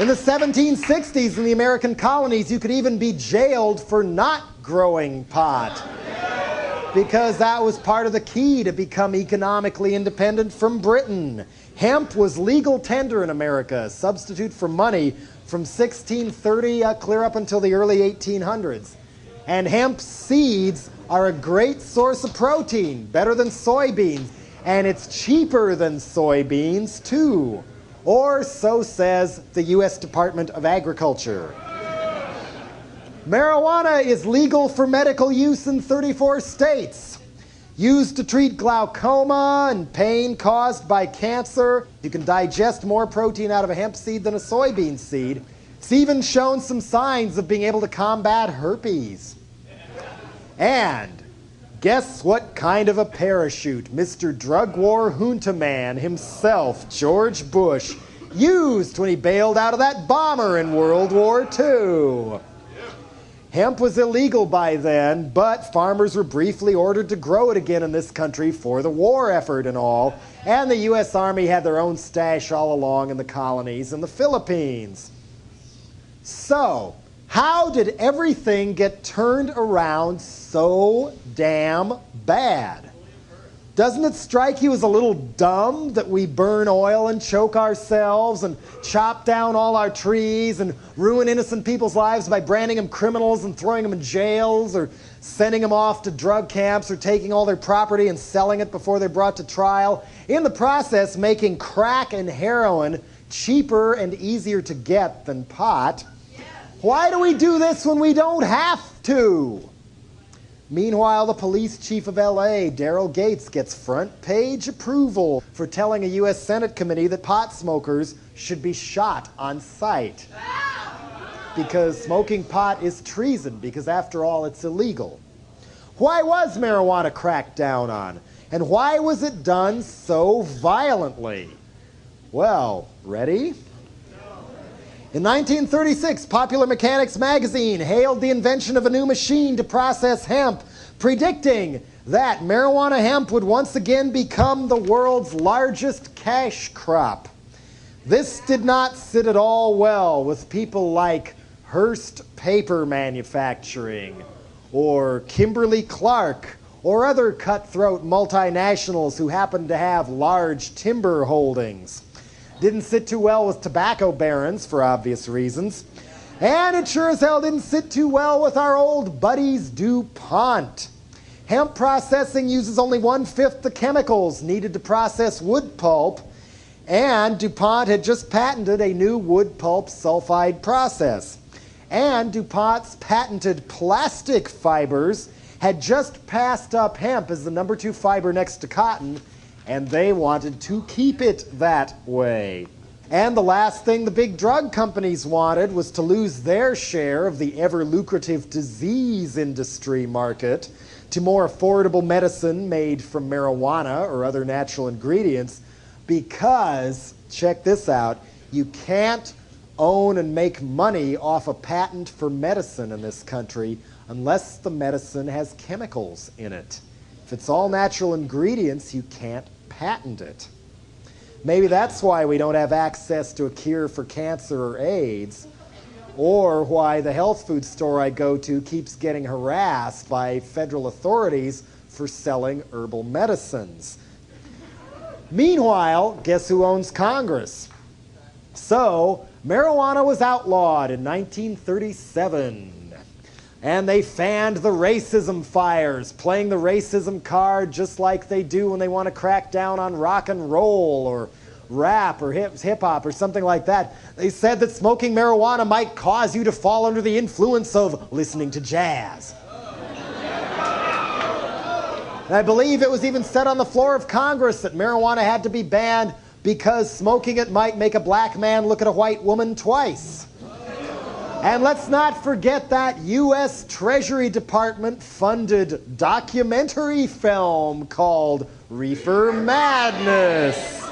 In the 1760s in the American colonies, you could even be jailed for not growing pot, because that was part of the key to become economically independent from Britain. Hemp was legal tender in America, a substitute for money from 1630 clear up until the early 1800s. And hemp seeds are a great source of protein, better than soybeans, and it's cheaper than soybeans too. Or so says the U.S. Department of Agriculture. Marijuana is legal for medical use in 34 states. Used to treat glaucoma and pain caused by cancer. You can digest more protein out of a hemp seed than a soybean seed. It's even shown some signs of being able to combat herpes. And guess what kind of a parachute Mr. Drug War Junta Man himself, George Bush, used when he bailed out of that bomber in World War II. Hemp was illegal by then, but farmers were briefly ordered to grow it again in this country for the war effort and all, and the U.S. Army had their own stash all along in the colonies and the Philippines. So, how did everything get turned around so damn bad? Doesn't it strike you as a little dumb that we burn oil and choke ourselves and chop down all our trees and ruin innocent people's lives by branding them criminals and throwing them in jails or sending them off to drug camps or taking all their property and selling it before they're brought to trial? In the process, making crack and heroin cheaper and easier to get than pot. Why do we do this when we don't have to? Meanwhile, the police chief of LA, Daryl Gates, gets front page approval for telling a U.S. Senate committee that pot smokers should be shot on sight. Because smoking pot is treason, because after all, it's illegal. Why was marijuana cracked down on? And why was it done so violently? Well, ready? In 1936, Popular Mechanics magazine hailed the invention of a new machine to process hemp, predicting that marijuana hemp would once again become the world's largest cash crop. This did not sit at all well with people like Hearst Paper Manufacturing, or Kimberly-Clark, or other cutthroat multinationals who happened to have large timber holdings. Didn't sit too well with tobacco barons, for obvious reasons. And it sure as hell didn't sit too well with our old buddies DuPont. Hemp processing uses only 1/5 the chemicals needed to process wood pulp, and DuPont had just patented a new wood pulp sulfide process. And DuPont's patented plastic fibers had just passed up hemp as the number 2 fiber next to cotton, and they wanted to keep it that way. And the last thing the big drug companies wanted was to lose their share of the ever-lucrative disease industry market to more affordable medicine made from marijuana or other natural ingredients, because, check this out, you can't own and make money off a patent for medicine in this country unless the medicine has chemicals in it. If it's all natural ingredients, you can't patent it. Maybe that's why we don't have access to a cure for cancer or AIDS, or why the health food store I go to keeps getting harassed by federal authorities for selling herbal medicines. Meanwhile, guess who owns Congress? So, marijuana was outlawed in 1937. And they fanned the racism fires, playing the racism card just like they do when they want to crack down on rock and roll or rap or hip-hop or something like that. They said that smoking marijuana might cause you to fall under the influence of listening to jazz. And I believe it was even said on the floor of Congress that marijuana had to be banned because smoking it might make a black man look at a white woman twice. And let's not forget that U.S. Treasury Department funded documentary film called Reefer Madness.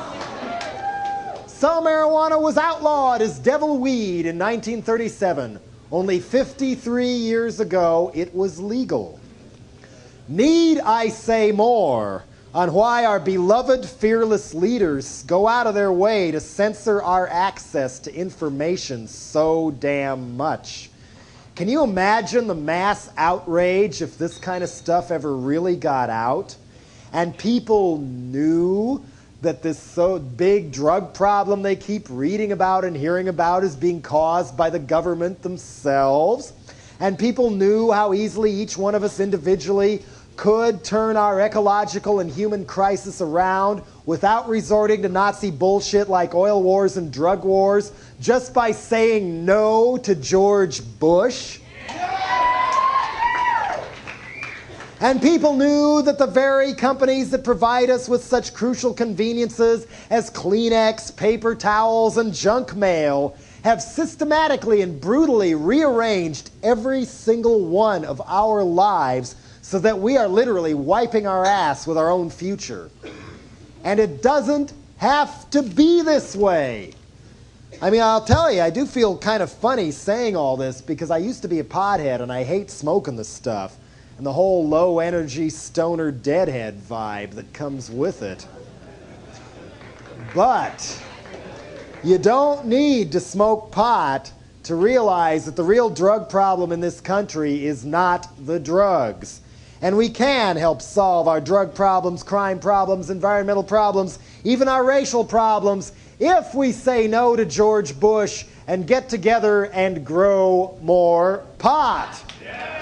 So marijuana was outlawed as devil weed in 1937. Only 53 years ago, it was legal. Need I say more on why our beloved fearless leaders go out of their way to censor our access to information so damn much. Can you imagine the mass outrage if this kind of stuff ever really got out? And people knew that this so big drug problem they keep reading about and hearing about is being caused by the government themselves. And people knew how easily each one of us individually could turn our ecological and human crisis around without resorting to Nazi bullshit like oil wars and drug wars, just by saying no to George Bush. And people knew that the very companies that provide us with such crucial conveniences as Kleenex, paper towels, and junk mail have systematically and brutally rearranged every single one of our lives so that we are literally wiping our ass with our own future. And it doesn't have to be this way. I mean, I'll tell you, I do feel kind of funny saying all this because I used to be a pothead and I hate smoking this stuff and the whole low-energy stoner deadhead vibe that comes with it. But you don't need to smoke pot to realize that the real drug problem in this country is not the drugs. And we can help solve our drug problems, crime problems, environmental problems, even our racial problems, if we say no to George Bush and get together and grow more pot. Yeah.